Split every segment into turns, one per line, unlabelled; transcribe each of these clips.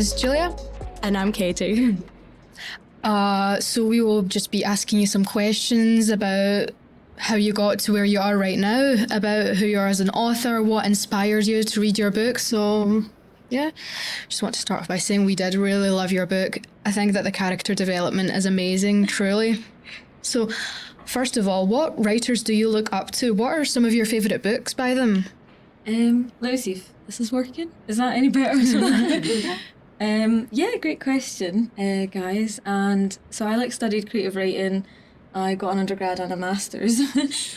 is Julia.
And I'm Katie.
So we will just be asking you some questions about how you got to where you are right now, about who you are as an author, what inspired you to read your book. So, yeah, just want to start off by saying we did really love your book. I think that the character development is amazing, truly. So, first of all, what writers do you look up to? What are some of your favourite books by them?
Let me see if this is working. Is that any better? Yeah, great question, guys. And so I studied creative writing. I got an undergrad and a master's,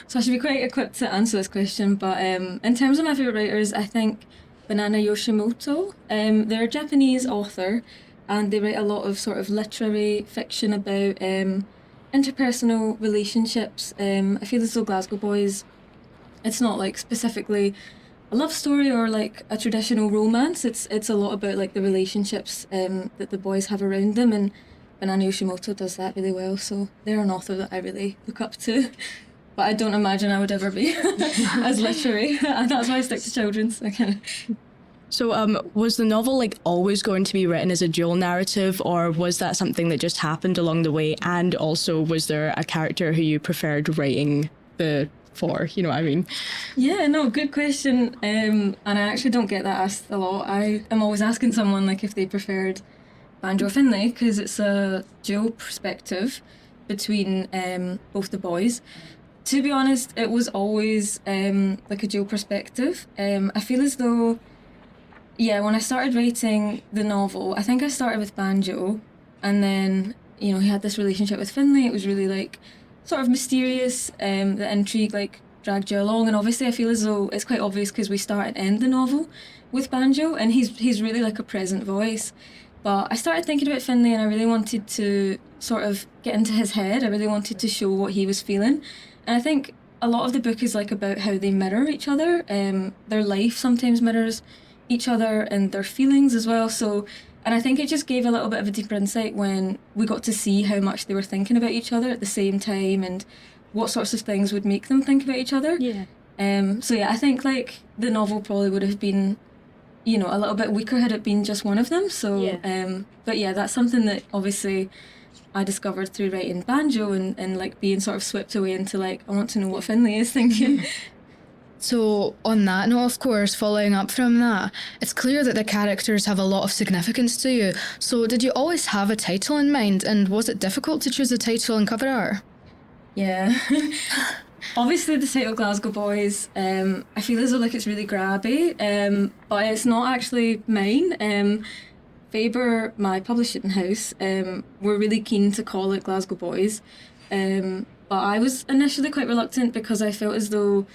so I should be quite equipped to answer this question. But in terms of my favourite writers, I think Banana Yoshimoto. They're a Japanese author, and they write a lot of sort of literary fiction about interpersonal relationships. I feel as though Glasgow Boys, it's not specifically a love story or a traditional romance. It's a lot about the relationships that the boys have around them, and Banana Yoshimoto does that really well. So they're an author that I really look up to, but I don't imagine I would ever be as literary, and that's why I stick to children's.
So was the novel always going to be written as a dual narrative, or was that something that just happened along the way? And also, was there a character who you preferred writing for, you know what I mean?
Yeah, no, good question. And I actually don't get that asked a lot. I am always asking someone if they preferred Banjo or Finlay, because it's a dual perspective between both the boys. To be honest, it was always a dual perspective. I feel as though, when I started writing the novel, I think I started with Banjo, and then, he had this relationship with Finlay. It was really sort of mysterious, the intrigue dragged you along, and obviously I feel as though it's quite obvious because we start and end the novel with Banjo, and he's really a present voice. But I started thinking about Finlay, and I really wanted to sort of get into his head. I really wanted to show what he was feeling, and I think a lot of the book is about how they mirror each other. Their life sometimes mirrors each other, and their feelings as well. So, and I think it just gave a little bit of a deeper insight when we got to see how much they were thinking about each other at the same time, and what sorts of things would make them think about each other.
Yeah.
So yeah, I think the novel probably would have been, a little bit weaker had it been just one of them. So,
yeah.
But yeah, that's something that obviously I discovered through writing Banjo, and being sort of swept away into I want to know what Finlay is thinking.
So on that note, of course, following up from that, it's clear that the characters have a lot of significance to you. So did you always have a title in mind, and was it difficult to choose a title and cover art?
Yeah. Obviously the title Glasgow Boys, I feel as though it's really grabby, but it's not actually mine. Faber, my publishing house, were really keen to call it Glasgow Boys, but I was initially quite reluctant because I felt as though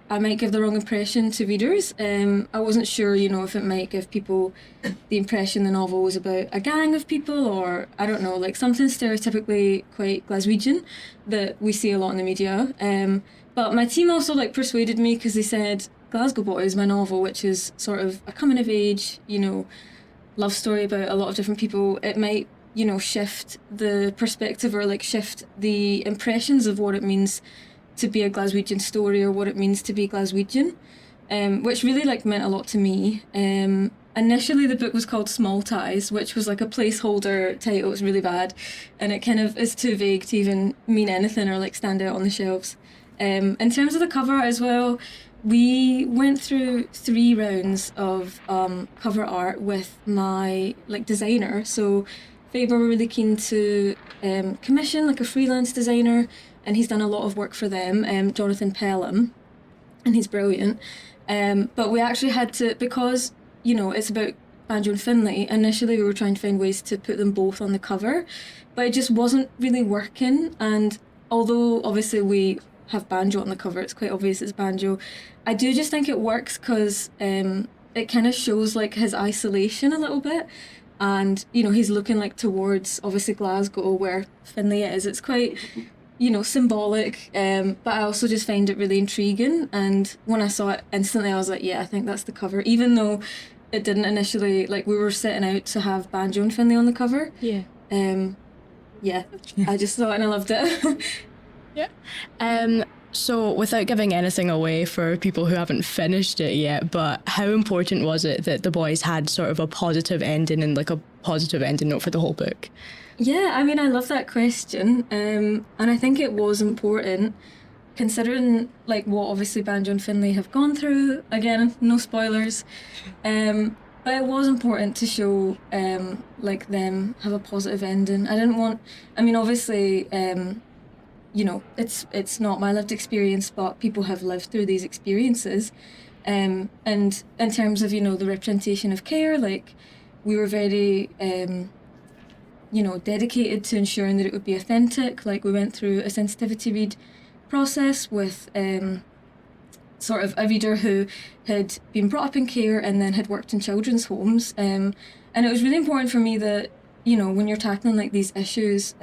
I might give the wrong impression to readers. I wasn't sure, if it might give people the impression the novel was about a gang of people, or I don't know, something stereotypically quite Glaswegian that we see a lot in the media. But my team also persuaded me, because they said Glasgow Boys, my novel, which is sort of a coming of age, love story about a lot of different people, it might, shift the perspective, or shift the impressions of what it means to be a Glaswegian story, or what it means to be Glaswegian, which really meant a lot to me. Initially the book was called Small Ties, which was a placeholder title. It's really bad, and it kind of is too vague to even mean anything or stand out on the shelves. In terms of the cover art as well, we went through 3 rounds of cover art with my designer. So Faber were really keen to commission a freelance designer, and he's done a lot of work for them, Jonathan Pelham, and he's brilliant. But we actually had to, because, it's about Banjo and Finlay, initially we were trying to find ways to put them both on the cover, but it just wasn't really working. And although obviously we have Banjo on the cover, it's quite obvious it's Banjo, I do just think it works because it kind of shows his isolation a little bit. And, he's looking towards obviously Glasgow, where Finlay is. It's quite, symbolic, but I also just find it really intriguing. And when I saw it instantly, I was yeah, I think that's the cover, even though it didn't initially, we were setting out to have Banjo and Finlay on the cover.
Yeah.
Yeah, I just thought, and I loved it.
Yeah. So, without giving anything away for people who haven't finished it yet, but how important was it that the boys had sort of a positive ending and like a positive ending note for the whole book?
Yeah, I mean, I love that question, and I think it was important considering like what obviously Banjo and Finlay have gone through. Again, no spoilers, but it was important to show like them have a positive ending. I didn't want. I mean, obviously, you know, it's not my lived experience, but people have lived through these experiences, and in terms of, you know, the representation of care, like we were very you know, dedicated to ensuring that it would be authentic. Like we went through a sensitivity read process with sort of a reader who had been brought up in care and then had worked in children's homes. And it was really important for me that, you know, when you're tackling like these issues,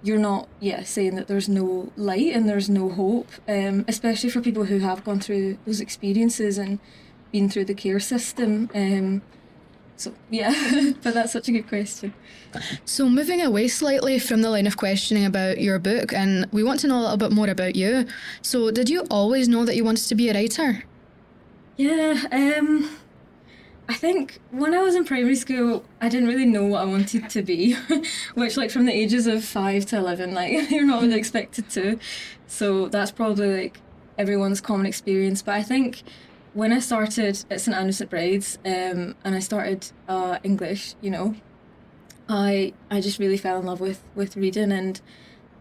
you're not, saying that there's no light and there's no hope, especially for people who have gone through those experiences and been through the care system. So, yeah, but that's such a good question.
So moving away slightly from the line of questioning about your book, and we want to know a little bit more about you. So did you always know that you wanted to be a writer?
Yeah, I think when I was in primary school, I didn't really know what I wanted to be, which like from the ages of 5 to 11, like you're not really expected to. So that's probably like everyone's common experience. But I think when I started at St Andrews at Brides, and I started English, you know, I just really fell in love with reading, and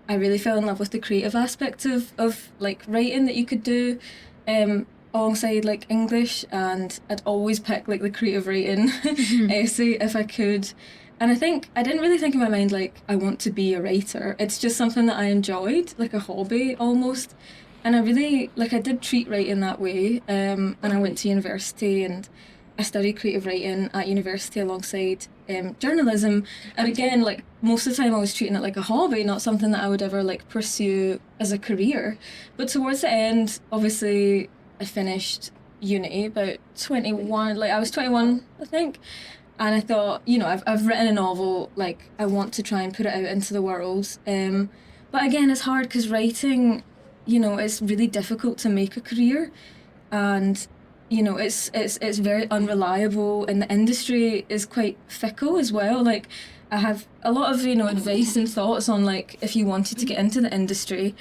I really fell in love with the creative aspect of like writing that you could do alongside like English, and I'd always pick like the creative writing essay if I could. And I think I didn't really think in my mind like I want to be a writer. It's just something that I enjoyed, like a hobby almost. And I really, like, I did treat writing that way, and I went to university and I studied creative writing at university alongside journalism. And again, like, most of the time I was treating it like a hobby, not something that I would ever, like, pursue as a career. But towards the end, obviously, I finished uni about 21, like, I was 21, I think. And I thought, you know, I've written a novel, like, I want to try and put it out into the world. But again, it's hard because writing, you know, it's really difficult to make a career, and you know, it's very unreliable, and the industry is quite fickle as well. Like, I have a lot of, you know, advice and thoughts on like if you wanted to get into the industry,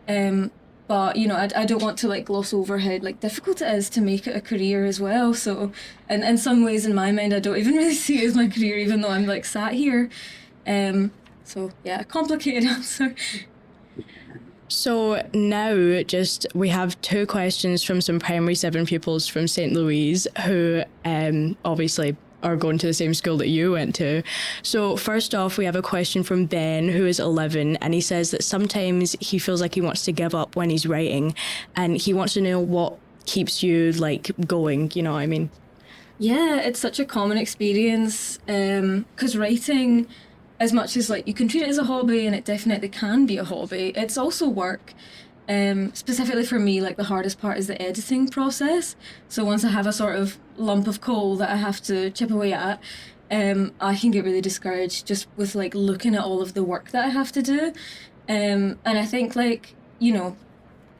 but you know, I don't want to like gloss over how like difficult it is to make it a career as well. So, and in some ways, in my mind, I don't even really see it as my career, even though I'm like sat here. So yeah, a complicated answer.
So now just we have 2 questions from some primary 7 pupils from St Louise who obviously are going to the same school that you went to. So first off, we have a question from Ben, who is 11, and he says that sometimes he feels like he wants to give up when he's writing, and he wants to know what keeps you like going, you know what I mean?
Yeah, it's such a common experience, because writing, as much as like you can treat it as a hobby, and it definitely can be a hobby, it's also work. Specifically for me, like the hardest part is the editing process. So once I have a sort of lump of coal that I have to chip away at, I can get really discouraged just with like looking at all of the work that I have to do. And I think like, you know,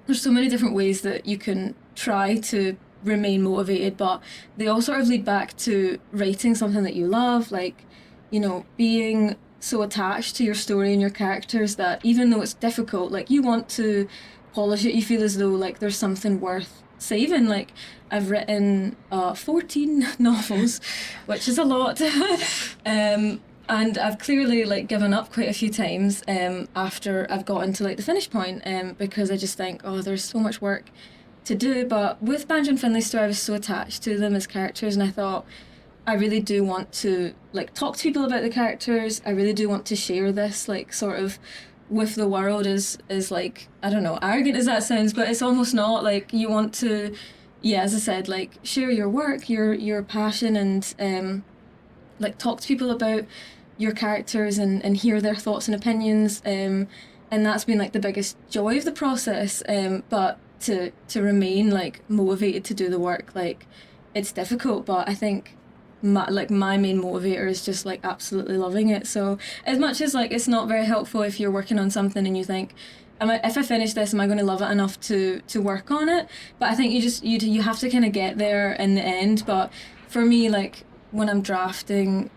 there's so many different ways that you can try to remain motivated, but they all sort of lead back to writing something that you love, like, you know, being so attached to your story and your characters that even though it's difficult, like you want to polish it, you feel as though like there's something worth saving. Like I've written 14 novels, which is a lot. And I've clearly like given up quite a few times after I've gotten to like the finish point, because I just think, oh, there's so much work to do. But with Banjo and Finlay's story, I was so attached to them as characters, and I thought, I really do want to like talk to people about the characters. I really do want to share this like sort of with the world, is like, I don't know, arrogant as that sounds, but it's almost not. Like you want to, yeah, as I said, like share your work, your passion, and like talk to people about your characters and hear their thoughts and opinions. And that's been like the biggest joy of the process. But to remain like motivated to do the work, like it's difficult, but I think my main motivator is just like absolutely loving it. So as much as like it's not very helpful if you're working on something and you think, if I finish this, am I going to love it enough to work on it? But I think you have to kind of get there in the end. But for me, like when I'm drafting,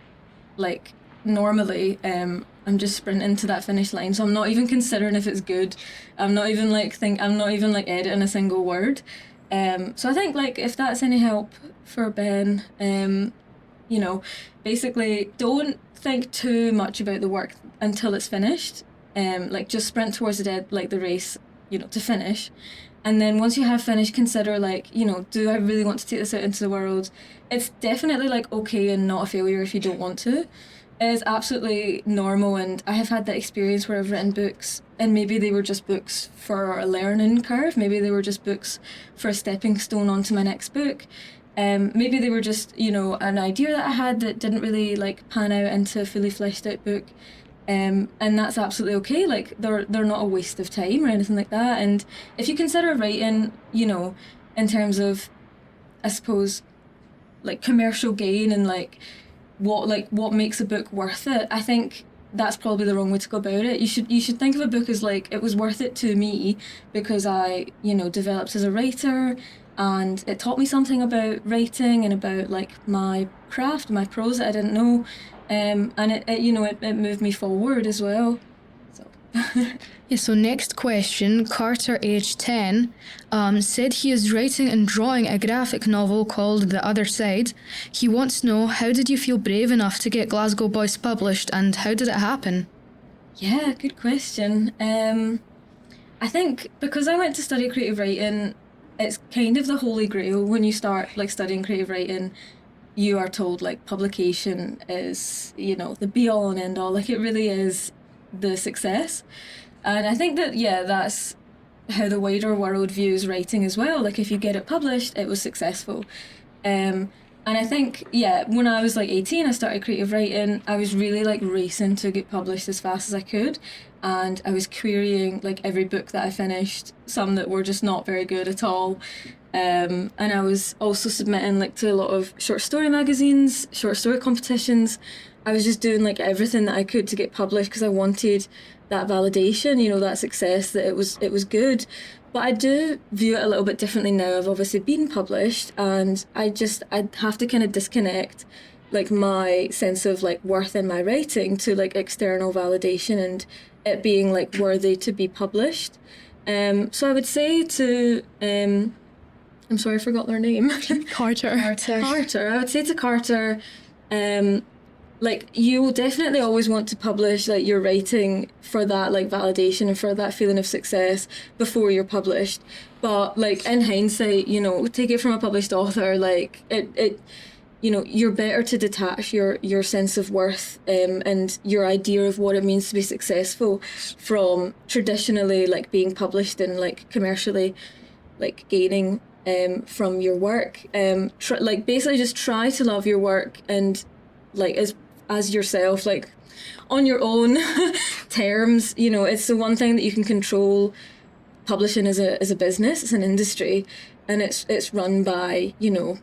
like normally, I'm just sprinting to that finish line. So I'm not even considering if it's good. I'm not even like editing a single word. So I think like if that's any help for Ben, you know, basically don't think too much about the work until it's finished. Like just sprint towards the race, you know, to finish. And then once you have finished, consider like, you know, do I really want to take this out into the world? It's definitely like okay and not a failure if you don't want to. It is absolutely normal, and I have had that experience where I've written books and maybe they were just books for a learning curve, maybe they were just books for a stepping stone onto my next book. Maybe they were just, you know, an idea that I had that didn't really like pan out into a fully fleshed out book. And that's absolutely okay. Like they're not a waste of time or anything like that. And if you consider writing, you know, in terms of, I suppose, like commercial gain and like what makes a book worth it, I think that's probably the wrong way to go about it. You should think of a book as like it was worth it to me because I, you know, developed as a writer, and it taught me something about writing and about like my craft, my prose that I didn't know. And it you know, it moved me forward as well. So
Yeah, so next question, Carter, age 10, said he is writing and drawing a graphic novel called The Other Side. He wants to know, how did you feel brave enough to get Glasgow Boys published, and how did it happen?
Yeah, good question. I think because I went to study creative writing, it's kind of the holy grail when you start like studying creative writing. You are told like publication is, you know, the be all and end all. Like it really is the success. And I think that, yeah, that's how the wider world views writing as well. Like if you get it published, it was successful. And I think, yeah, when I was like 18, I started creative writing. I was really like racing to get published as fast as I could. And I was querying like every book that I finished, some that were just not very good at all. And I was also submitting like to a lot of short story magazines, short story competitions. I was just doing like everything that I could to get published because I wanted that validation, you know, that success, that it was good. But I do view it a little bit differently now. I've obviously been published, and I'd have to kind of disconnect like my sense of like worth in my writing to like external validation and it being like worthy to be published. So I would say to I'm sorry, I forgot their name.
Carter.
Carter. I would say to Carter, like you will definitely always want to publish like your writing for that like validation and for that feeling of success before you're published. But like in hindsight, you know, take it from a published author, like it you know, you're better to detach your sense of worth and your idea of what it means to be successful from traditionally like being published and like commercially like gaining from your work. Like basically just try to love your work and like as yourself, like on your own terms. You know, it's the one thing that you can control. Publishing is a business, it's an industry, and it's run by, you know,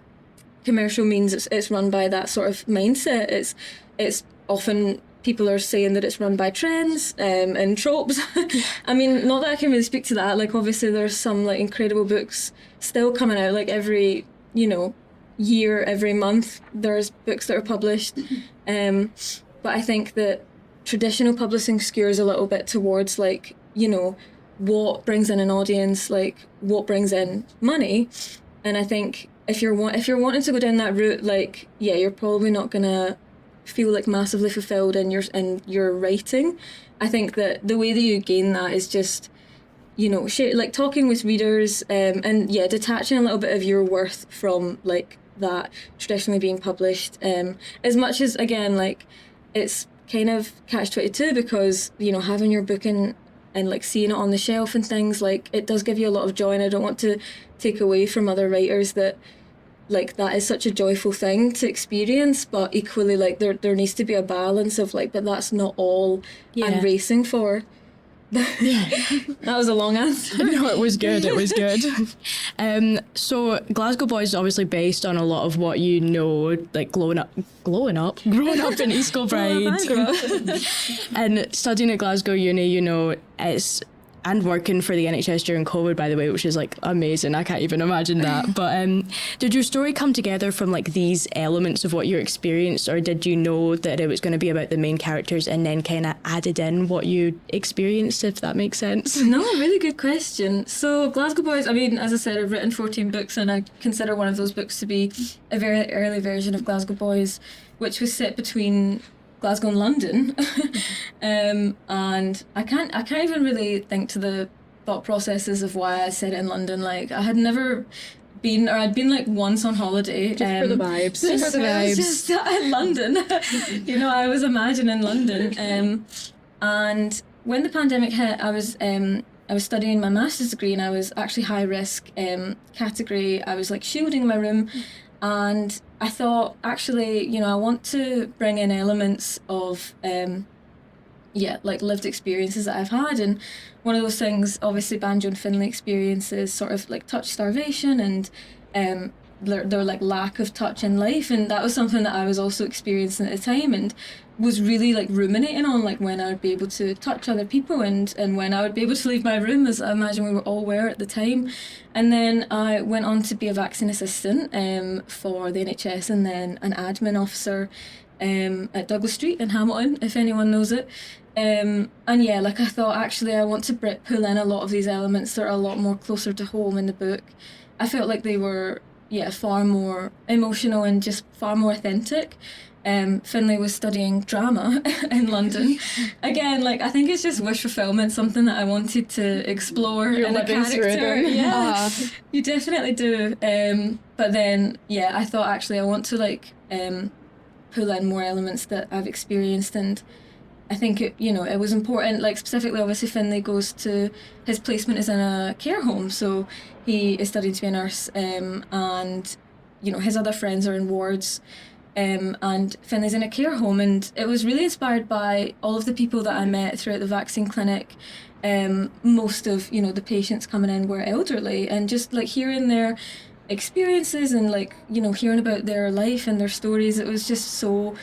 commercial means. It's run by that sort of mindset. It's often people are saying that it's run by trends and tropes. I mean, not that I can really speak to that. Like obviously there's some like incredible books still coming out, like every, you know, year, every month there's books that are published. But I think that traditional publishing skews a little bit towards like, you know, what brings in an audience, like what brings in money. And I think if you're wanting to go down that route, like, yeah, you're probably not gonna feel like massively fulfilled in your writing. I think that the way that you gain that is just, you know, like talking with readers, and yeah, detaching a little bit of your worth from like that traditionally being published. As much as, again, like it's kind of catch-22 because, you know, having your book in and like seeing it on the shelf and things, like it does give you a lot of joy, and I don't want to take away from other writers that like that is such a joyful thing to experience, but equally like there needs to be a balance of like, but that's not all I'm racing for.
Yeah.
That was a long answer.
No, it was good. So Glasgow Boys is obviously based on a lot of what you know, like growing up in East Kilbride and studying at Glasgow Uni. You know, it's and working for the NHS during COVID, by the way, which is like amazing. I can't even imagine that. But did your story come together from like these elements of what you experienced, or did you know that it was going to be about the main characters and then kind of added in what you experienced, if that makes sense?
No, really good question. So Glasgow Boys, I mean, as I said, I've written 14 books, and I consider one of those books to be a very early version of Glasgow Boys, which was set between Glasgow and London. And I can't even really think to the thought processes of why I set it in London. Like, I had never been, or I'd been like once on holiday.
Just for the vibes.
Just for the vibes.
Just in London. You know, I was imagining London. And when the pandemic hit, I was studying my master's degree, and I was actually high risk category. I was like shielding my room, and I thought, actually, you know, I want to bring in elements of like lived experiences that I've had. And one of those things, obviously, Banjo and Finlay experiences, sort of like touch starvation and their like lack of touch in life, and that was something that I was also experiencing at the time, and was really like ruminating on, like when I would be able to touch other people and when I would be able to leave my room, as I imagine we were all were at the time. And then I went on to be a vaccine assistant for the NHS, and then an admin officer at Douglas Street in Hamilton, if anyone knows it. And yeah, like I thought, actually I want to pull in a lot of these elements that are a lot more closer to home in the book. I felt like they were far more emotional and just far more authentic. Finlay was studying drama in London. Again, like, I think it's just wish fulfillment, something that I wanted to explore in a character. Yeah, you definitely do. But then, I thought, actually I want to like pull in more elements that I've experienced, and I think it was important. Like, specifically, obviously, Finlay goes to, his placement is in a care home, so he is studying to be a nurse, and his other friends are in wards. And Finlay's in a care home, and it was really inspired by all of the people that I met throughout the vaccine clinic. Most of the patients coming in were elderly, and just like hearing their experiences and like hearing about their life and their stories, it was just so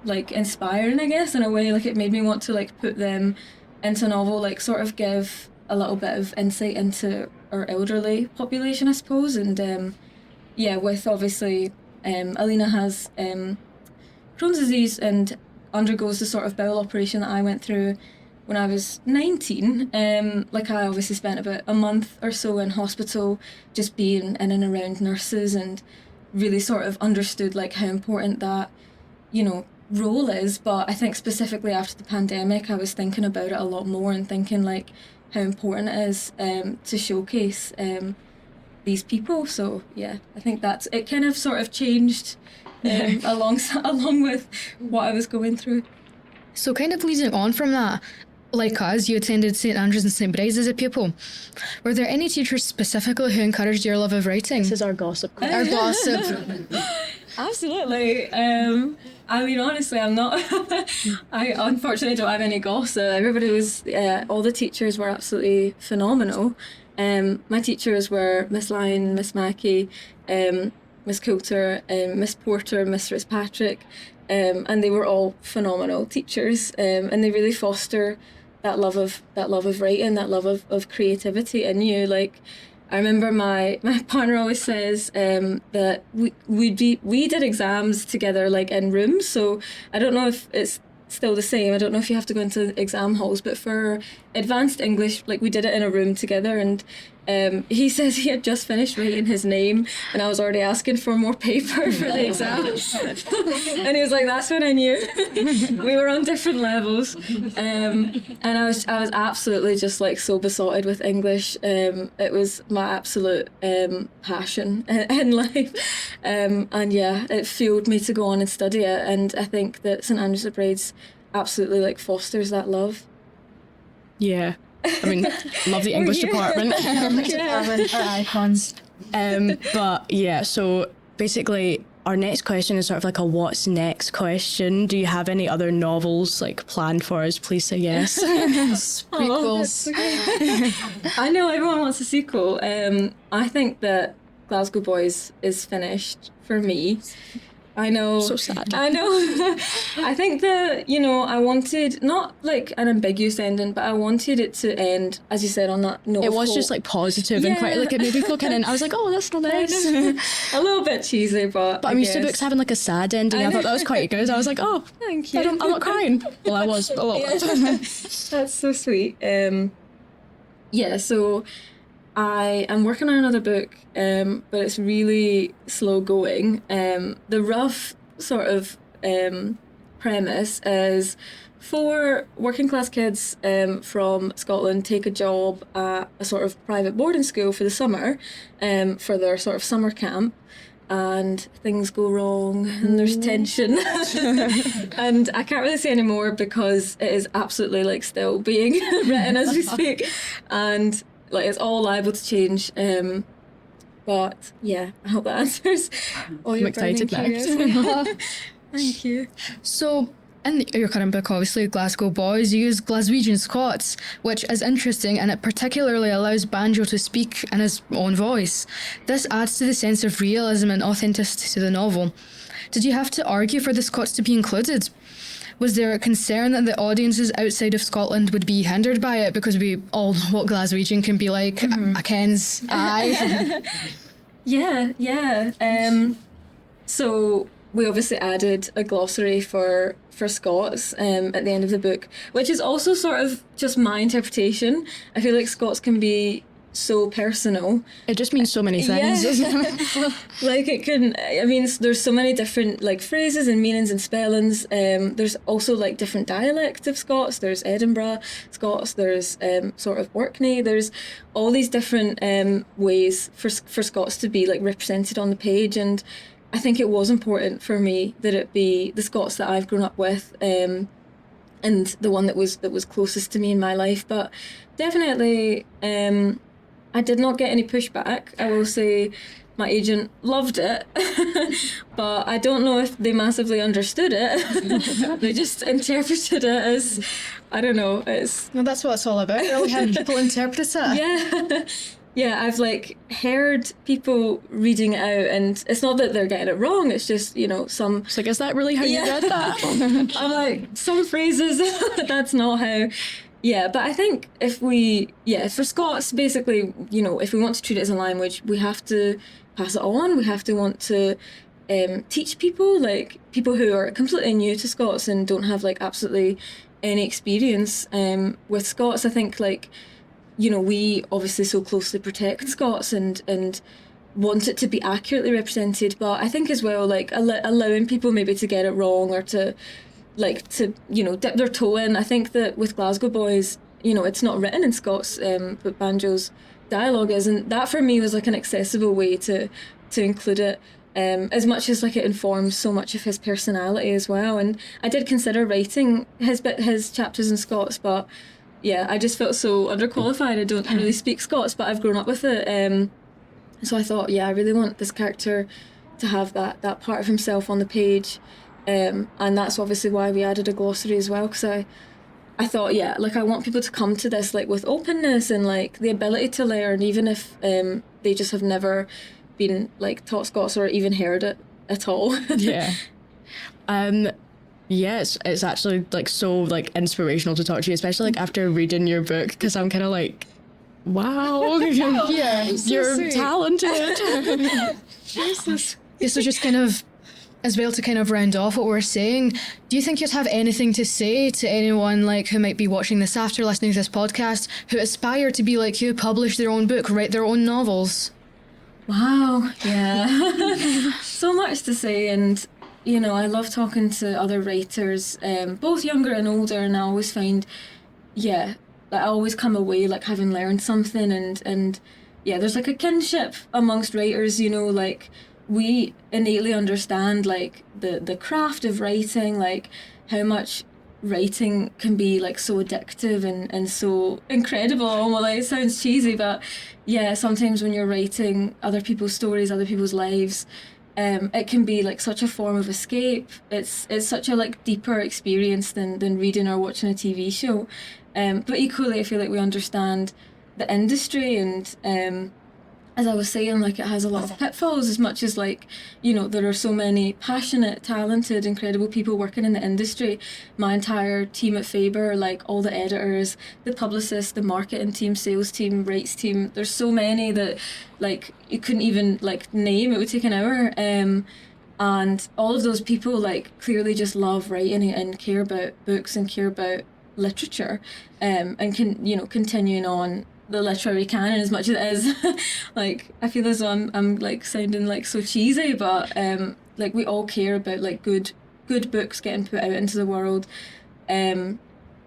like inspiring, I guess, in a way. Like, it made me want to like put them into a novel, like sort of give a little bit of insight into our elderly population, I suppose. And with obviously Alina has Crohn's disease and undergoes the sort of bowel operation that I went through when I was 19. Like, I obviously spent about a month or so in hospital, just being in and around nurses, and really sort of understood like how important that role is. But I think specifically after the pandemic, I was thinking about it a lot more, and thinking like how important it is to showcase these people. So I think that's it. Kind of sort of changed along with what I was going through.
So kind of leading on from that, like us, you attended St Andrews and St Bride's as a pupil. Were there any teachers specifically who encouraged your love of writing?
This is our gossip.
Our gossip.
Absolutely. I mean, honestly, I'm not. I unfortunately don't have any gossip. Everybody was. All the teachers were absolutely phenomenal. My teachers were Miss Lyon, Miss Mackey, Miss Coulter, Miss Porter, Miss Fitzpatrick, and they were all phenomenal teachers, and they really foster that love of writing, that love of creativity in you. Like, I remember my partner always says that we did exams together, like in rooms. So I don't know if it's still the same. I don't know if you have to go into exam halls, but for advanced English, like, we did it in a room together. And he says he had just finished writing his name, and I was already asking for more paper for the exam. And he was like, that's when I knew. We were on different levels. And I was absolutely just like so besotted with English. It was my absolute passion in life. And it fueled me to go on and study it. And I think that St Andrews Bride's absolutely like fosters that love.
Yeah. I mean, love the English department.
Our icons.
But yeah, so basically our next question is sort of like a what's next question. Do you have any other novels like planned for us? Please say yes.
Prequels.
I know everyone wants a sequel. I think that Glasgow Boys is finished for me. I know.
So sad.
I know. I think that, I wanted not like an ambiguous ending, but I wanted it to end, as you said, on that note.
It
of
was
hope.
just like positive and quite like it made me feel kind of. I was like, oh, that's not nice.
A little bit cheesy, but
I'm used to
guess.
books having like a sad ending. I thought that was quite good. I was like, oh,
Thank you.
I'm not crying. Well, I was a little bit.
That's so sweet. So I am working on another book, but it's really slow going. The rough sort of premise is 4 working class kids from Scotland take a job at a sort of private boarding school for the summer, for their sort of summer camp. And things go wrong and there's tension. And I can't really say any more because it is absolutely like still being written as we speak. And like it's all liable to change. But yeah, I hope that answers all your
I'm excited now.
curiosity. Thank you.
So, in your current book, obviously, Glasgow Boys, you use Glaswegian Scots, which is interesting and it particularly allows Banjo to speak in his own voice. This adds to the sense of realism and authenticity to the novel. Did you have to argue for the Scots to be included? Was there a concern that the audiences outside of Scotland would be hindered by it because we all know what Glaswegian can be like? A Ken's eye.
Yeah. So we obviously added a glossary for Scots at the end of the book, which is also sort of just my interpretation. I feel like Scots can be so personal.
It just means so many things.
Yeah. Like it can, there's so many different like phrases and meanings and spellings. There's also like different dialects of Scots. There's Edinburgh Scots, there's sort of Orkney. There's all these different ways for Scots to be like represented on the page, and I think it was important for me that it be the Scots that I've grown up with, and the one that was closest to me in my life. But definitely, I did not get any pushback. I will say my agent loved it, but I don't know if they massively understood it. They just interpreted it as, I don't know, it's...
Well, that's what it's all about, really, how people interpret it.
Yeah. Yeah, I've like heard people reading it out, and it's not that they're getting it wrong, it's just, some...
It's like, is that really how you read that?
I'm like, some phrases, that's not how... Yeah, but I think for Scots, basically, if we want to treat it as a language, we have to pass it on. We have to want to teach people, like people who are completely new to Scots and don't have like absolutely any experience with Scots. I think like, we obviously so closely protect Scots and want it to be accurately represented. But I think as well, like allowing people maybe to get it wrong or to dip their toe in. I think that with Glasgow Boys, it's not written in Scots, but Banjo's dialogue is, and that for me was like an accessible way to include it, as much as like it informs so much of his personality as well. And I did consider writing his chapters in Scots, but yeah, I just felt so underqualified. I don't really speak Scots, but I've grown up with it, so I thought, yeah, I really want this character to have that part of himself on the page. And that's obviously why we added a glossary as well, because I thought, yeah, like I want people to come to this like with openness and like the ability to learn, even if they just have never been like taught Scots or even heard it at all.
Yeah. Yes, it's actually like so like inspirational to talk to you, especially like after reading your book, because I'm kind of like, wow, yeah, you're
sweet.
talented.
So just kind of, as well, to kind of round off what we're saying, do you think you'd have anything to say to anyone like who might be watching this after listening to this podcast, who aspire to be like you, publish their own book, write their own novels?
Wow, yeah. So much to say, and I love talking to other writers, both younger and older, and I always find, that I always come away like having learned something, and yeah, there's like a kinship amongst writers, like we innately understand like the craft of writing, like how much writing can be like so addictive and so incredible. Almost like it sounds cheesy, but yeah, sometimes when you're writing other people's stories, other people's lives, it can be like such a form of escape. It's such a like deeper experience than reading or watching a TV show. But equally, I feel like we understand the industry and as I was saying, like, it has a lot of pitfalls, as much as, like, you know, there are so many passionate, talented, incredible people working in the industry. My entire team at Faber, like all the editors, the publicists, the marketing team, sales team, rights team, there's so many that, like, you couldn't even, like, name. It would take an hour. And all of those people, like, clearly just love writing and care about books and care about literature, and continuing on the literary canon as much as it is. Like, I feel as though I'm like sounding like so cheesy, but like, we all care about, like, good books getting put out into the world. And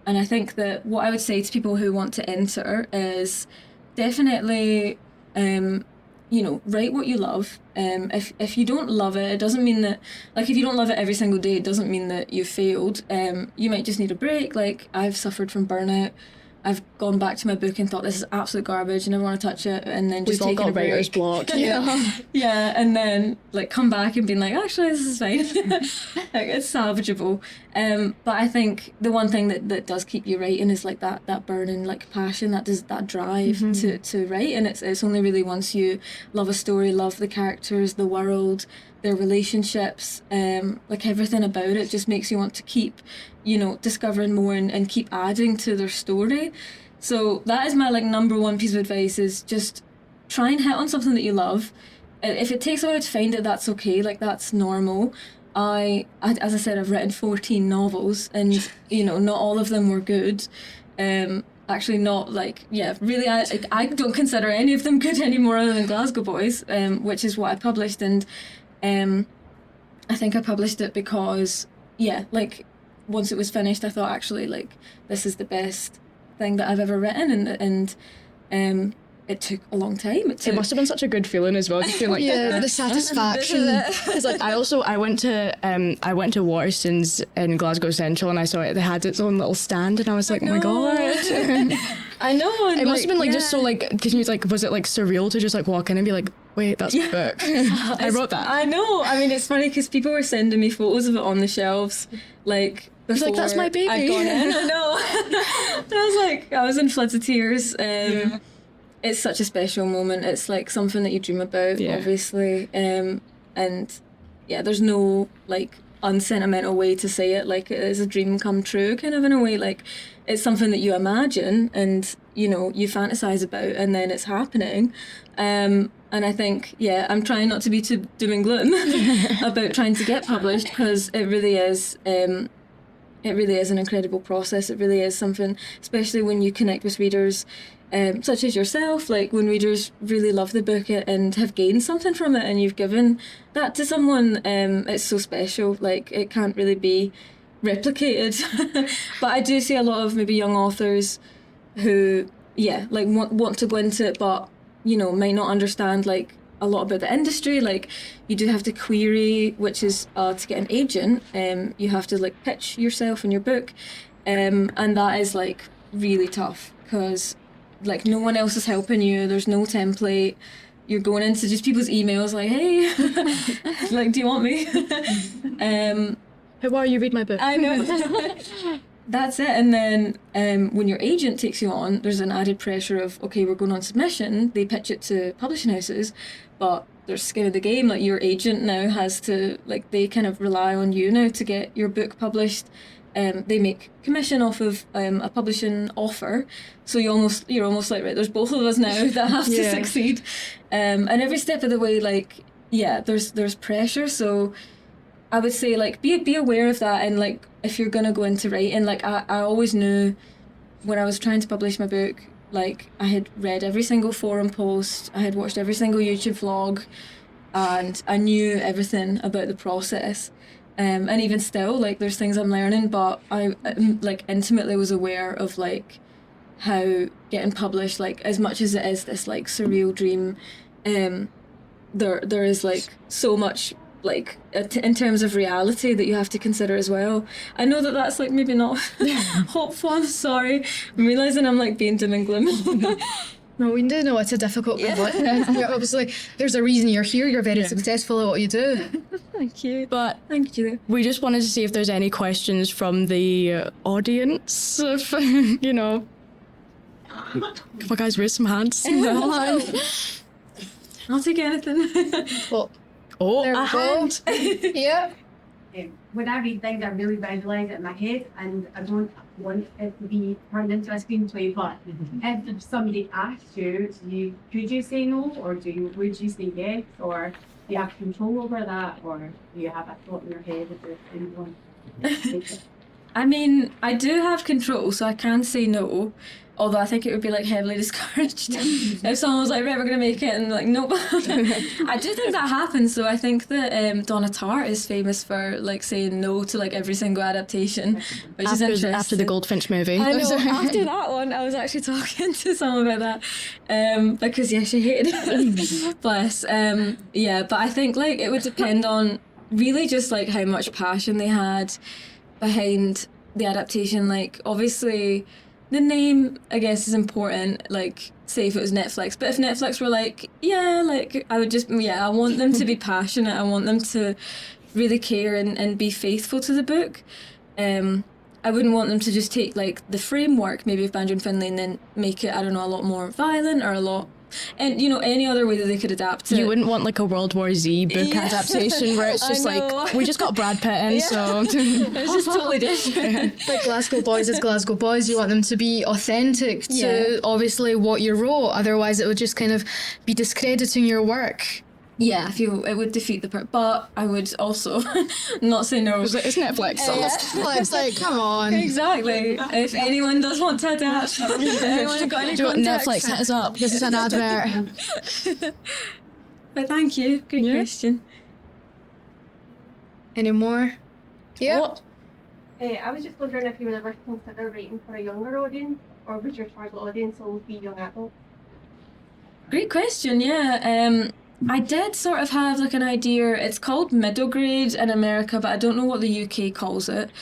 I think that what I would say to people who want to enter is definitely write what you love. If you don't love it, it doesn't mean that, like, if you don't love it every single day, it doesn't mean that you've failed. You might just need a break. Like, I've suffered from burnout. I've gone back to my book and thought, this is absolute garbage, I never want to touch it, and then just taking a break.
Writer's block.
Yeah, and then, like, come back and being like, actually, this is fine. Like, it's salvageable. But I think the one thing that does keep you writing is, like, that burning, like, passion, that drive to write. And it's only really once you love a story, love the characters, the world, their relationships, like, everything about it just makes you want to keep, discovering more and keep adding to their story. So that is my, like, number one piece of advice, is just try and hit on something that you love. If it takes a while to find it, that's okay. Like, that's normal. As I said, I've written 14 novels, and not all of them were good. Actually, not, like, really, I don't consider any of them good anymore, other than Glasgow Boys, which is what I published. And I think I published it because, like, once it was finished, I thought, actually, like, this is the best thing that I've ever written, and it took a long time.
It must have been such a good feeling as well. Just feeling like,
the satisfaction.
It's like, I went to Waterstones in Glasgow Central, and I saw it. They had its own little stand, and I was like, oh my god.
I know.
It must have been, like, just so, like, was it, like, surreal to just, like, walk in and be like, wait, that's my book. I wrote that.
I know. I mean, it's funny because people were sending me photos of it on the shelves, like, before
like, that's my baby.
I'd gone in. I know. I was in floods of tears. It's such a special moment. It's, like, something that you dream about, obviously. And there's no, like, unsentimental way to say it. Like, it is a dream come true, kind of, in a way. Like, it's something that you imagine and, you fantasize about, and then it's happening. And I think, I'm trying not to be too doom and gloom about trying to get published, because it really is an incredible process. It really is something, especially when you connect with readers, such as yourself, like, when readers really love the book and have gained something from it, and you've given that to someone, it's so special. Like, it can't really be replicated. But I do see a lot of maybe young authors who, like, want to go into it, but, might not understand, like, a lot about the industry. Like, you do have to query, which is to get an agent. You have to, like, pitch yourself and your book, and that is, like, really tough, because, like, no one else is helping you. There's no template. You're going into just people's emails like, hey, like, do you want me?
Who are you? Read my book.
I know. That's it. And then when your agent takes you on, there's an added pressure of, okay, we're going on submission. They pitch it to publishing houses, but there's skin in the game. Like, your agent now has to, like, they kind of rely on you now to get your book published. They make commission off of a publishing offer, so you're almost like, right, there's both of us now that have to succeed, and every step of the way, like, there's pressure. So I would say, like, be aware of that, and, like, if you're gonna go into writing, like, I always knew when I was trying to publish my book, like, I had read every single forum post, I had watched every single YouTube vlog, and I knew everything about the process. And even still, like, there's things I'm learning, but I, like, intimately was aware of, like, how getting published, like, as much as it is this, like, surreal dream, there is, like, so much, like, in terms of reality that you have to consider as well. I know that that's, like, maybe not hopeful. I'm sorry. I'm realising I'm, like, being doom and gloom.
No, we do know it's a difficult obviously, there's a reason you're here. You're very successful at what you do.
Thank you.
But
thank you.
We just wanted to see if there's any questions from the audience. If, Come on, guys, raise some hands.
I'll take anything.
Well,
Oh,
there
a
we go.
hand.
Yeah.
When I read things, I really visualise it in my head, and I don't want it to be turned into a screenplay. But if somebody asked you, could you say no, or would you say yes, or do you have control over that, or do you have a thought in your head that you want?
I mean, I do have control, so I can say no. Although I think it would be like heavily discouraged if someone was like, right, we're going to make it, and like, nope. I do think that happens, so I think that Donna Tartt is famous for like saying no to like every single adaptation, which is interesting.
After the Goldfinch movie.
I know, after that one, I was actually talking to someone about that, because yeah, she hated it. Bless. Yeah, but I think like it would depend on really just like how much passion they had behind the adaptation. Like obviously the name, I guess, is important, like, say if it was Netflix. But if Netflix were like, yeah, like, I would just, yeah, I want them to be passionate. I want them to really care and be faithful to the book. I wouldn't want them to just take, like, the framework, maybe of Banjo and Finley, and then make it, I don't know, a lot more violent or a lot... And, you know, any other way that they could adapt it.
You wouldn't want, like, a World War Z book adaptation where it's just like, we just got Brad Pitt in, so...
It's just totally different.
Like Glasgow Boys is Glasgow Boys. You want them to be authentic to obviously what you wrote. Otherwise, it would just kind of be discrediting your work.
Yeah, I feel it would defeat the purpose. But I would also not say no.
It's Netflix.
It's like, come on.
Exactly. If anyone does want to adapt, if anyone has got any
Do you want
context.
Netflix, hit us up.
This is an advert.
But thank you. Good question.
Any more? Yeah.
What?
I was just wondering if you would ever consider writing for a younger audience, or would your target audience always be young adults?
Great question, yeah. I did sort of have like an idea. It's called middle grade in America, but I don't know what the UK calls it.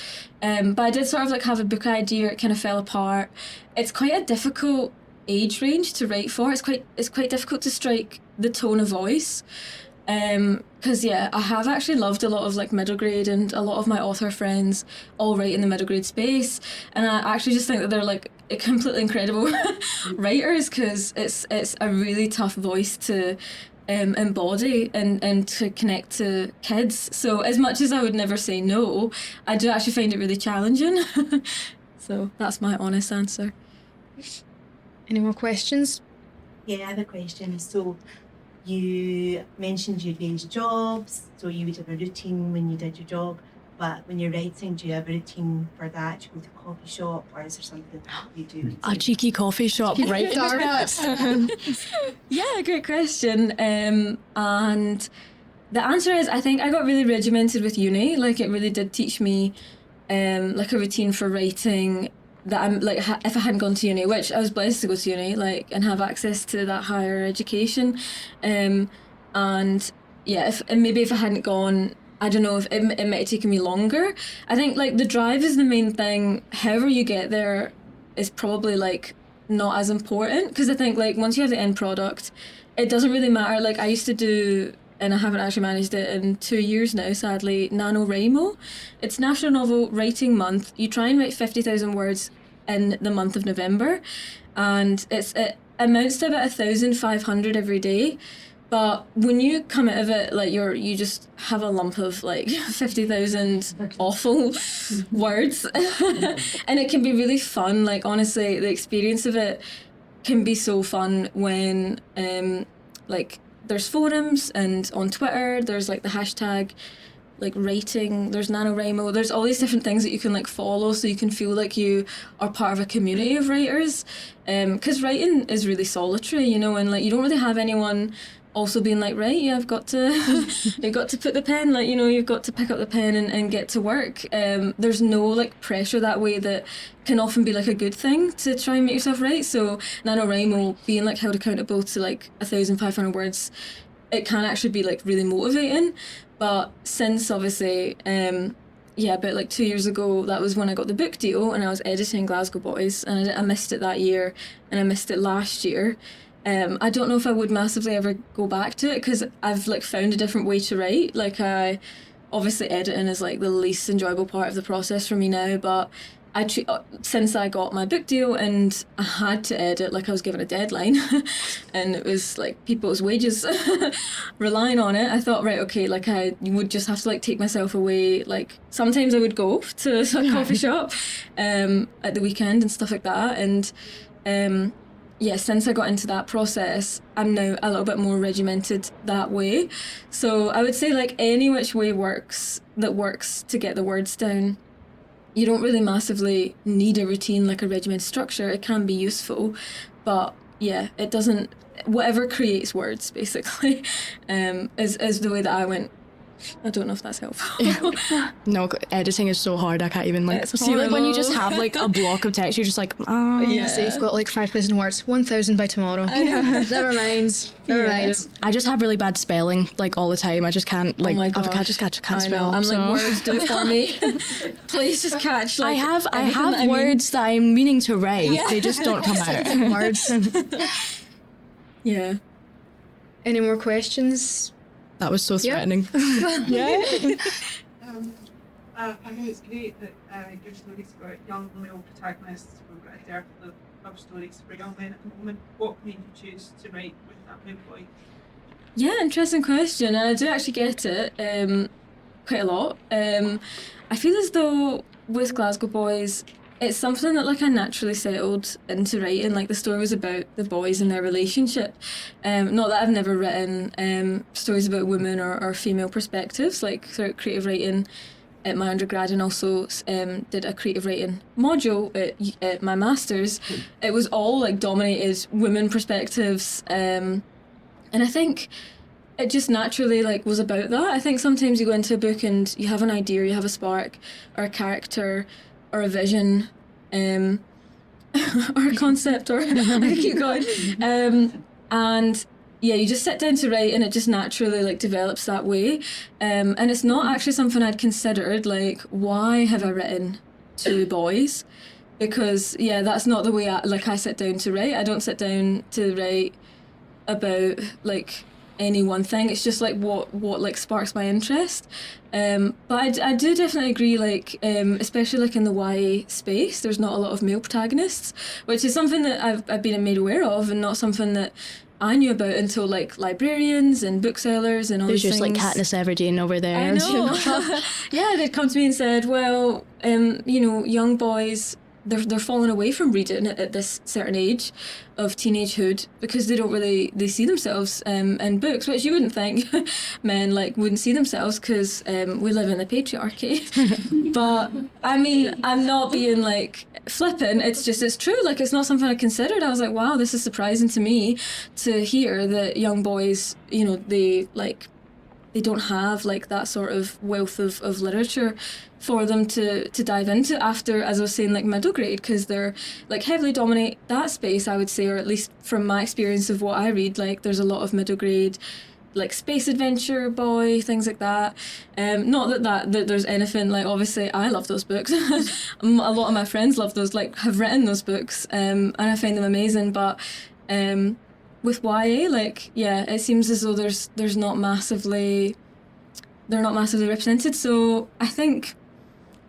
But I did sort of like have a book idea. It kind of fell apart. It's quite a difficult age range to write for. It's quite difficult to strike the tone of voice. Because yeah, I have actually loved a lot of like middle grade, and a lot of my author friends all write in the middle grade space, and I actually just think that they're like completely incredible writers, because it's a really tough voice to embody and to connect to kids. So as much as I would never say no, I do actually find it really challenging. So that's my honest answer.
Any more questions?
Yeah, I have a question. So you mentioned your day's jobs, so you would have a routine when you did your job, but when you're writing, do you have a routine for that? Do you go to a coffee shop, or is there something that you do?
A cheeky coffee shop, right?
Yeah, great question. And the answer is, I think I got really regimented with uni. Like it really did teach me like a routine for writing that I'm like, if I hadn't gone to uni, which I was blessed to go to uni, like, and have access to that higher education. And yeah, maybe if I hadn't gone, I don't know if it might have taken me longer. I think like the drive is the main thing. However you get there is probably like not as important, because I think like once you have the end product, it doesn't really matter. Like I used to do, and I haven't actually managed it in 2 years now, sadly, NaNoWriMo. It's National Novel Writing Month. You try and write 50,000 words in the month of November, and it amounts to about 1,500 every day. But when you come out of it, like you just have a lump of like 50,000 awful words, and it can be really fun. Like honestly, the experience of it can be so fun when like there's forums, and on Twitter there's like the hashtag like writing, there's NaNoWriMo, there's all these different things that you can like follow, so you can feel like you are part of a community of writers. Because writing is really solitary, you know, and like you don't really have anyone also being like, right, yeah, you've got to put the pen, like, you know, you've got to pick up the pen and get to work. There's no like pressure that way that can often be like a good thing to try and make yourself write. So NaNoWriMo being like held accountable to like 1,500 words, it can actually be like really motivating. But since obviously, about like 2 years ago, that was when I got the book deal, and I was editing Glasgow Boys, and I missed it that year, and I missed it last year. I don't know if I would massively ever go back to it, because I've like found a different way to write. Like obviously editing is like the least enjoyable part of the process for me now, but since I got my book deal and I had to edit, like I was given a deadline and it was like people's wages relying on it, I thought, right, okay, like I would just have to like take myself away. Like sometimes I would go to a coffee shop at the weekend and stuff like that. And yeah, since I got into that process, I'm now a little bit more regimented that way. So I would say like any which way works to get the words down. You don't really massively need a routine, like a regimented structure. It can be useful, but yeah, it doesn't, whatever creates words basically is the way that I went. I don't know if that's helpful.
No, editing is so hard. I can't even like
It's
see like when you
horrible.
just have like a block of text, you're just like,
Yeah.
So you've got like 5,000 words, 1,000 by tomorrow. Never mind. Never mind.
I just have really bad spelling like all the time. I just can't like
Oh my
I
gosh.
just can't
I know.
spell.
I'm
so.
like, words, do it for me. Please just catch. Like,
I have
everything that I mean.
words that I'm meaning to write. They just don't come out.
Words.
Yeah.
Any more questions?
That was so
Yeah.
threatening.
I think it's great that your stories about young male protagonists. We've got a dearth of stories for young men at the moment. What made you choose to write with that little boy?
Yeah, interesting question. And I do actually get it quite a lot. I feel as though with Glasgow Boys, it's something that like I naturally settled into writing. Like the story was about the boys and their relationship. Not that I've never written stories about women or female perspectives, like throughout creative writing at my undergrad, and also did a creative writing module at my master's. It was all like dominated women perspectives, and I think it just naturally like was about that. I think sometimes you go into a book and you have an idea, you have a spark or a character or a vision, or a concept, or I can keep going, and yeah, you just sit down to write and it just naturally like develops that way, and it's not actually something I'd considered, like why have I written to boys, because yeah, that's not the way I sit down to write. I don't sit down to write about like any one thing. It's just like what like sparks my interest, but I do definitely agree, like especially like in the YA space, there's not a lot of male protagonists, which is something that I've been made aware of, and not something that I knew about until like librarians and booksellers and all
There's
these
just
things.
like Katniss Everdeen over there.
I know. Yeah, they'd come to me and said, well, you know, young boys, they're falling away from reading at this certain age of teenagehood because they see themselves in books, which you wouldn't think men like wouldn't see themselves, because we live in the patriarchy. But I mean, I'm not being like flippant, it's true. Like, it's not something I considered. I was like, wow, this is surprising to me to hear that young boys, you know, they don't have like that sort of wealth of literature for them to dive into after, as I was saying, like middle grade, because they're like heavily dominate that space, I would say, or at least from my experience of what I read, like there's a lot of middle grade like space adventure boy, things like that. Not that there's anything, like obviously I love those books. A lot of my friends love those, like have written those books, and I find them amazing, but with YA, like, yeah, it seems as though they're not massively represented. So I think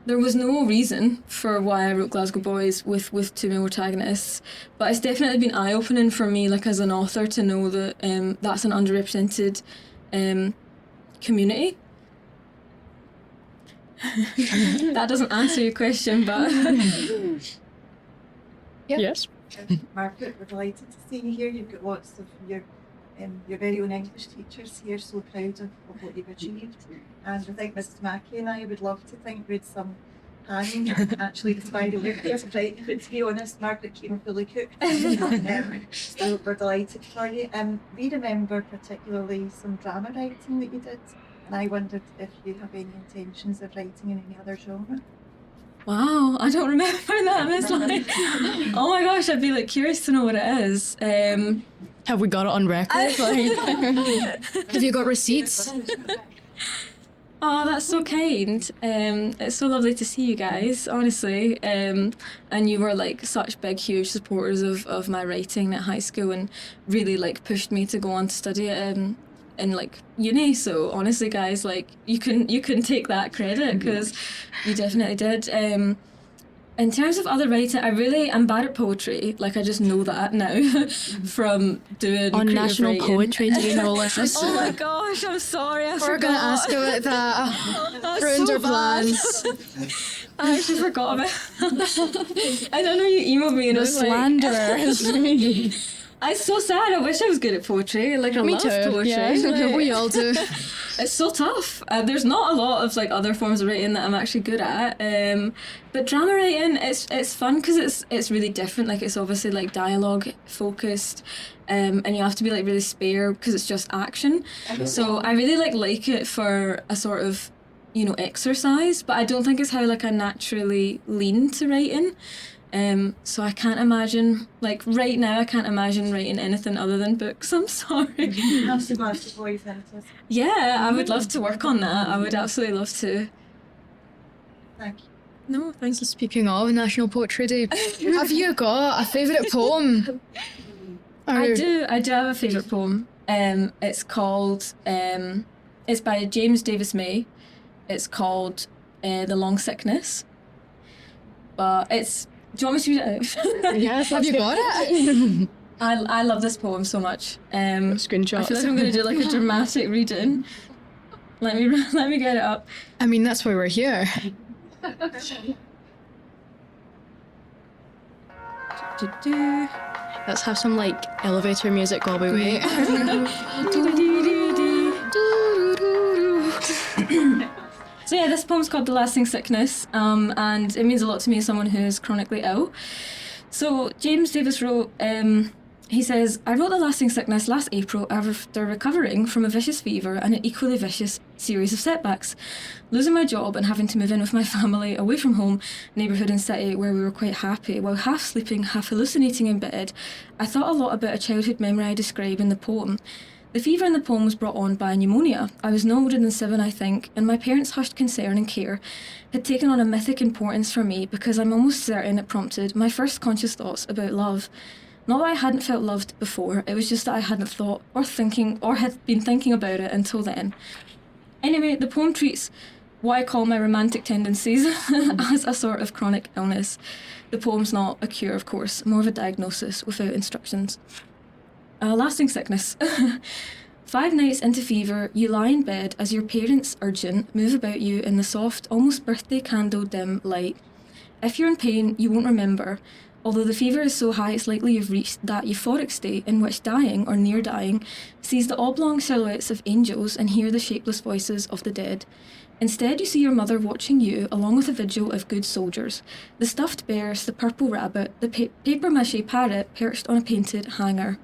there was no reason for why I wrote Glasgow Boys with two male protagonists, but it's definitely been eye-opening for me, like as an author, to know that that's an underrepresented community. That doesn't answer your question, but
Yeah.
Yes.
Margaret, we're delighted to see you here. You've got lots of your very own English teachers here, so proud of what you've achieved. And I think Mrs. Mackey and I would love to think we had some hanging actually despite the work that's right. But to be honest, Margaret came fully cooked. So we're delighted for you. We remember particularly some drama writing that you did, and I wondered if you have any intentions of writing in any other genre.
wow, I don't remember that. It's like, oh my gosh, I'd be like curious to know what it is.
Have we got it on record?
Have you got receipts?
Oh, that's so kind. It's so lovely to see you guys, honestly. And you were like such big, huge supporters of my writing at high school, and really like pushed me to go on to study it in like uni. So honestly, guys, like you can take that credit, because you definitely did. In terms of other writing, I'm bad at poetry. Like, I just know that now from doing
On
creative
National
writing.
Poetry Day, no less.
Oh my gosh, I'm sorry, I
We're
forgot.
going to ask about that.
That's
Ruined
so
our
bad.
plans.
I actually forgot about it. I don't know, you emailed me and
The
I was like,
slanderer.
it's so sad. I wish I was good at poetry. Like, I
Me
love
too,
poetry.
yeah.
Like,
We all do.
it's so tough. There's not a lot of like other forms of writing that I'm actually good at. But drama writing, it's fun because it's really different. Like, it's obviously like dialogue focused, and you have to be like really spare because it's just action. So I really like it for a sort of, you know, exercise. But I don't think it's how like I naturally lean to writing. So I can't imagine, like right now, I can't imagine writing anything other than books. I'm sorry.
That's the Glasgow Boys editors.
Yeah, I would love to work on that. I would absolutely love to.
Thank you.
No, thank you.
Speaking of National Poetry Day, have you got a favourite poem?
I do have a favourite poem. It's called, it's by James Davis May. It's called The Long Sickness. But it's, do you want me to read it out?
Yes, have you got it?
I love this poem so much. I
Screenshots.
feel like I'm going to do like a dramatic reading. Let me get it up.
I mean, that's why we're here.
Let's have some like elevator music while we wait.
So yeah, this poem's called The Lasting Sickness, and it means a lot to me as someone who is chronically ill. So James Davis wrote, he says, I wrote The Lasting Sickness last April after recovering from a vicious fever and an equally vicious series of setbacks. Losing my job and having to move in with my family away from home, neighbourhood and city where we were quite happy, while half sleeping, half hallucinating in bed, I thought a lot about a childhood memory I describe in the poem. The fever in the poem was brought on by pneumonia. I was no older than 7, I think, and my parents' hushed concern and care had taken on a mythic importance for me because I'm almost certain it prompted my first conscious thoughts about love. Not that I hadn't felt loved before, it was just that I hadn't thought or had been thinking about it until then. Anyway, the poem treats what I call my romantic tendencies as a sort of chronic illness. The poem's not a cure, of course, more of a diagnosis without instructions. Lasting sickness. 5 nights into fever, you lie in bed as your parents, urgent, move about you in the soft, almost birthday candle dim light. If you're in pain, you won't remember, although the fever is so high it's likely you've reached that euphoric state in which dying, or near dying, sees the oblong silhouettes of angels and hear the shapeless voices of the dead. Instead, you see your mother watching you, along with a vigil of good soldiers. The stuffed bears, the purple rabbit, the papier-mâché parrot perched on a painted hanger.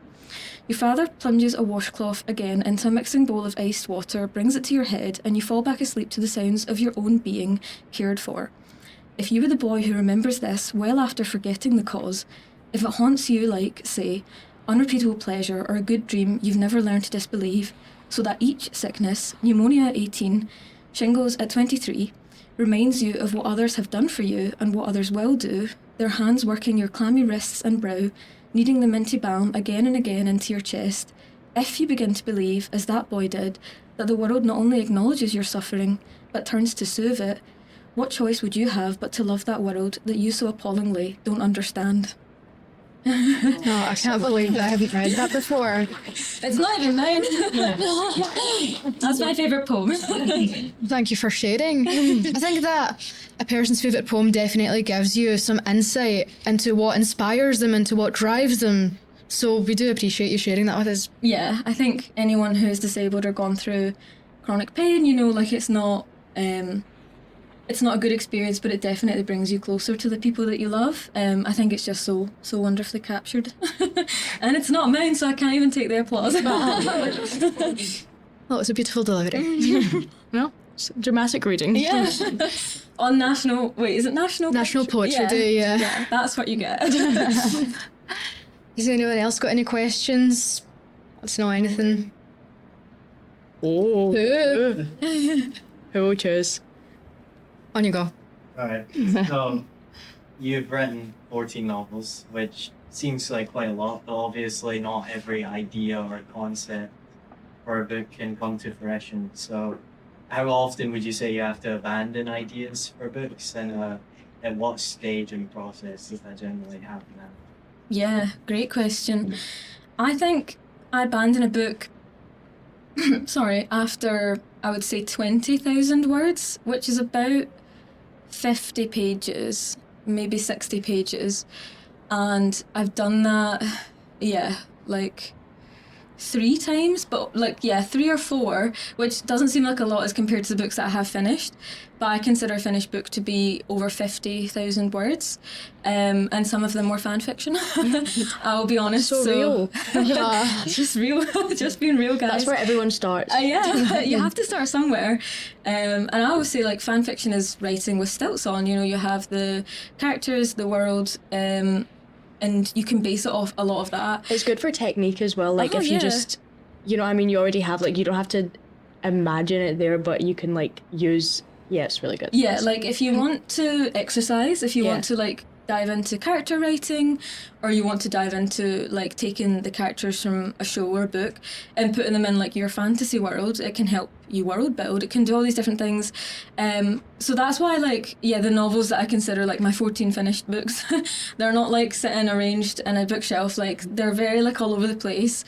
Your father plunges a washcloth again into a mixing bowl of iced water, brings it to your head, and you fall back asleep to the sounds of your own being cared for. If you were the boy who remembers this well after forgetting the cause, if it haunts you like, say, unrepeatable pleasure or a good dream you've never learned to disbelieve, so that each sickness, pneumonia at 18, shingles at 23, reminds you of what others have done for you and what others will do, their hands working your clammy wrists and brow, kneading the minty balm again and again into your chest, if you begin to believe, as that boy did, that the world not only acknowledges your suffering, but turns to soothe it, what choice would you have but to love that world that you so appallingly don't understand?
No, I can't believe I haven't read that before.
It's not even mine. That's my favourite poem.
Thank you for sharing. I think that a person's favourite poem definitely gives you some insight into what inspires them, into what drives them. So we do appreciate you sharing that with us.
Yeah, I think anyone who is disabled or gone through chronic pain, you know, like it's not a good experience, but it definitely brings you closer to the people that you love. I think it's just so wonderfully captured. And it's not mine, so I can't even take the applause.
Well, it's a beautiful delivery.
No, it's a dramatic reading.
Yeah. On National
National Poetry Day, yeah.
That's what you get.
Has anyone else got any questions? Let's know anything.
Oh. Who will choose?
On you go.
Alright, so you've written 14 novels, which seems like quite a lot, but obviously not every idea or concept for a book can come to fruition. So how often would you say you have to abandon ideas for books? And at what stage and process does that generally happen at?
Yeah, great question. I think I abandoned a book, sorry, after I would say 20,000 words, which is about 50 pages, maybe 60 pages. And I've done that, yeah, like 3 times, but like, yeah, 3 or 4, which doesn't seem like a lot as compared to the books that I have finished. But I consider a finished book to be over 50,000 words. And some of them were fan fiction. I'll be honest.
So real.
Just real, just being real, guys.
That's where everyone starts.
Yeah, you have to start somewhere. And I always say, like, fan fiction is writing with stilts on. You know, you have the characters, the world, and you can base it off a lot of that.
It's good for technique as well. Like, if you just, you know, I mean, you already have, like, you don't have to imagine it there, but you can, like, use, yeah, it's really good.
Yeah, like, if you want to exercise, if you want to, like, dive into character writing, or you want to dive into, like, taking the characters from a show or a book and putting them in, like, your fantasy world, it can help you world build. It can do all these different things. So that's why, like, yeah, the novels that I consider, like, my 14 finished books, they're not, like, sitting arranged in a bookshelf. Like, they're very, like, all over the place.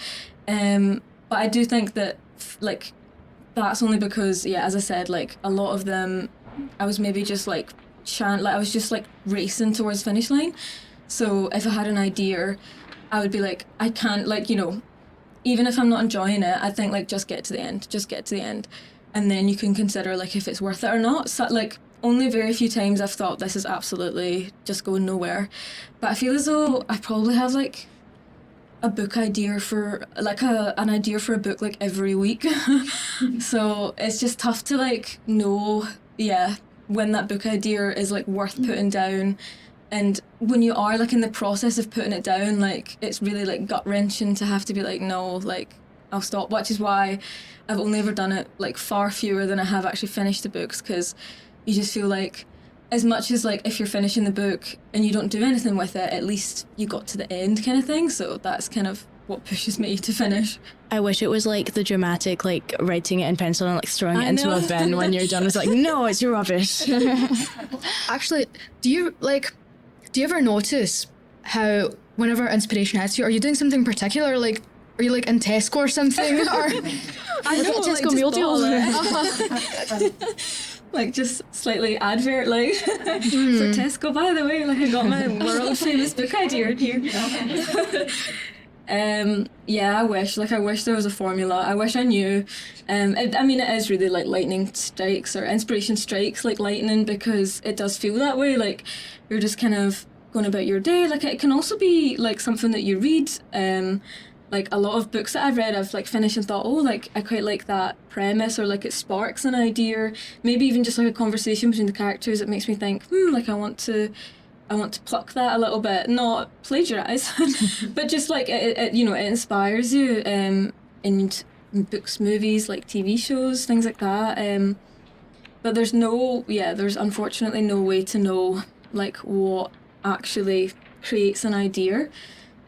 But I do think that, like, that's only because, yeah, as I said, like, a lot of them, I was maybe just, like, I was just, like, racing towards finish line. So if I had an idea, I would be like, I can't, like, you know, even if I'm not enjoying it, I think, like, just get to the end. And then you can consider, like, if it's worth it or not. So, like, only very few times I've thought this is absolutely just going nowhere. But I feel as though I probably have, like, a book idea for, like, an idea for a book, like, every week. So it's just tough to, like, know, yeah, when that book idea is, like, worth putting down. And when you are, like, in the process of putting it down, like, it's really, like, gut-wrenching to have to be like, no, like, I'll stop, which is why I've only ever done it, like, far fewer than I have actually finished the books, because you just feel like, as much as, like, if you're finishing the book and you don't do anything with it, at least you got to the end kind of thing. So that's kind of what pushes me to finish.
I wish it was like the dramatic, like, writing it in pencil and, like, throwing it into a bin when you're done. It's like, no, it's rubbish.
Actually, do you ever notice how whenever inspiration hits you, are you doing something particular? Like, are you, like, in Tesco or something? Or
I know, like,
Tesco meal deals.
Like, just slightly advert, like, for Tesco, by the way, like, I got my world famous book idea in here. Yeah, I wish there was a formula. I wish I knew. I mean, it is really like lightning strikes or inspiration strikes like lightning, because it does feel that way. Like, you're just kind of going about your day. Like, it can also be like something that you read. Like, a lot of books that I've read, I've, like, finished and thought, oh, like, I quite like that premise, or, like, it sparks an idea. Maybe even just, like, a conversation between the characters. It makes me think, like, I want to pluck that a little bit, not plagiarize, but just, like, it you know, it inspires you in books, movies, like TV shows, things like that. But there's unfortunately no way to know, like, what actually creates an idea.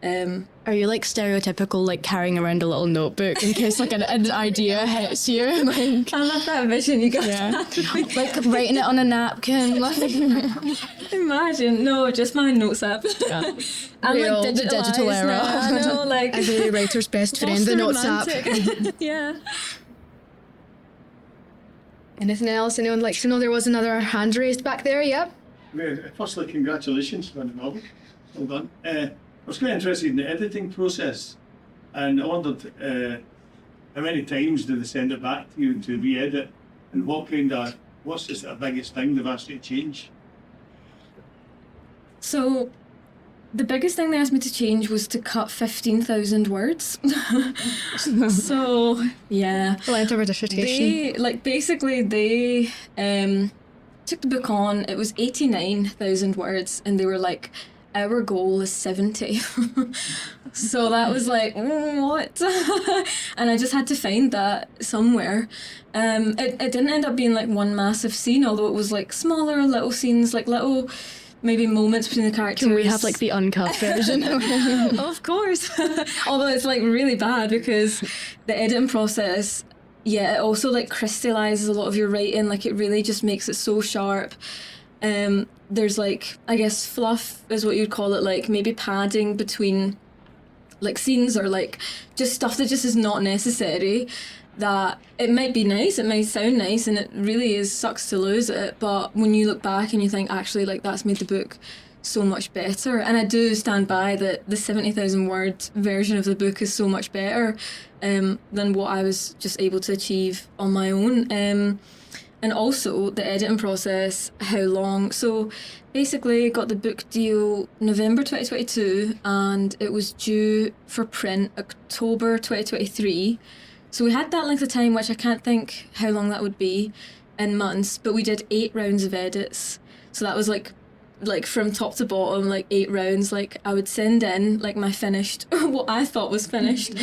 Are you, like, stereotypical, like, carrying around a little notebook in case, like, an idea hits you? Like,
I love that vision you got.
Yeah. Like, writing it on a napkin. Like,
imagine. No, just my notes app.
Yeah.
I'm,
Real,
like,
the digital era.
Now. I know, like,
every writer's best friend, the notes app.
Yeah.
Anything else? Anyone like to know? There was another hand raised back there. Yep.
Firstly, congratulations on the novel. Well done. I was quite interested in the editing process, and I wondered how many times do they send it back to you to re-edit, and what's the biggest thing they've asked you to change?
So, the biggest thing they asked me to change was to cut 15,000 words. So, yeah.
The length of a dissertation.
They took the book on. It was 89,000 words, and they were like, our goal is 70. So that was like, what? And I just had to find that somewhere. It didn't end up being like one massive scene, although it was like smaller little scenes, like little maybe moments between the characters.
Can we have like the uncut version?
Of course. Although it's like really bad because the editing process, yeah, it also like crystallizes a lot of your writing. Like, it really just makes it so sharp. There's like, I guess fluff is what you'd call it, like maybe padding between like scenes, or like just stuff that just is not necessary, that it might be nice, it might sound nice, and it really is, sucks to lose it, but when you look back and you think, actually, like, that's made the book so much better. And I do stand by that the 70,000 word version of the book is so much better than what I was just able to achieve on my own. And also the editing process, how long. So basically got the book deal November 2022, and it was due for print October 2023. So we had that length of time, which I can't think how long that would be in months, but we did 8 rounds of edits. So that was like from top to bottom, like 8 rounds. Like I would send in like my finished, what I thought was finished,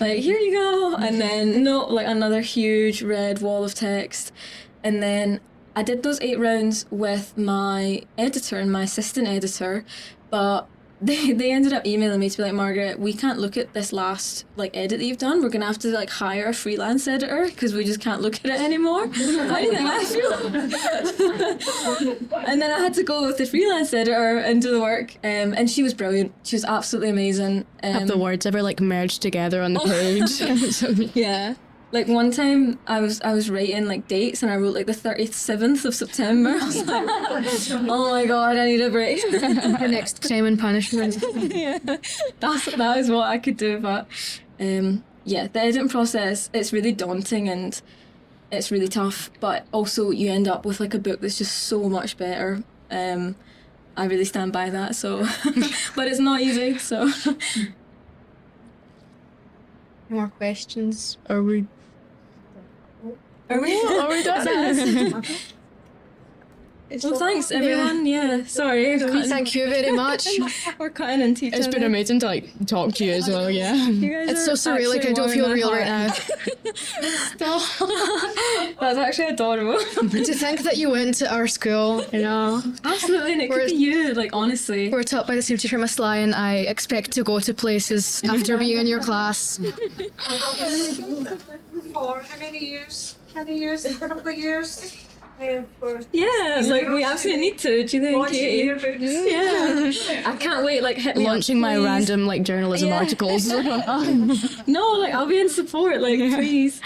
like, here you go, and then like another huge red wall of text. And then I did those 8 rounds with my editor and my assistant editor, but they ended up emailing me to be like, Margaret, we can't look at this last like edit that you've done. We're gonna have to like hire a freelance editor because we just can't look at it anymore. How do you think I feel? And then I had to go with the freelance editor and do the work. And she was brilliant. She was absolutely amazing.
Have the words ever like merged together on the page?
Yeah. Like one time I was writing like dates, and I wrote like the 37th of September. I was like, oh my god, I need a break.
The next crime and punishment.
Yeah, that is what I could do. But yeah, the editing process, it's really daunting and it's really tough. But also you end up with like a book that's just so much better. I really stand by that. So, but it's not easy. So.
More questions?
Are we done?
Well, thanks everyone. Yeah, sorry.
Thank you very much.
We're cutting into each
It's
other.
been amazing to like talk to you as well. Yeah.
You guys
It's
are
so surreal, like I
actually
don't feel
warming
real
my
right now.
Stop. That's actually adorable.
To think that you went to our school, you know.
Absolutely, and it could be you, like honestly.
We're taught by the same teacher, Miss Lyon. I expect to go to places after being in your class.
For how many years? A couple of years?
Yeah, like we absolutely need to. Do you think? Katie? Yeah. I can't wait. Like hit me up,
Launching my
please.
random like journalism
Yeah.
articles.
No, like I'll be in support. Like please.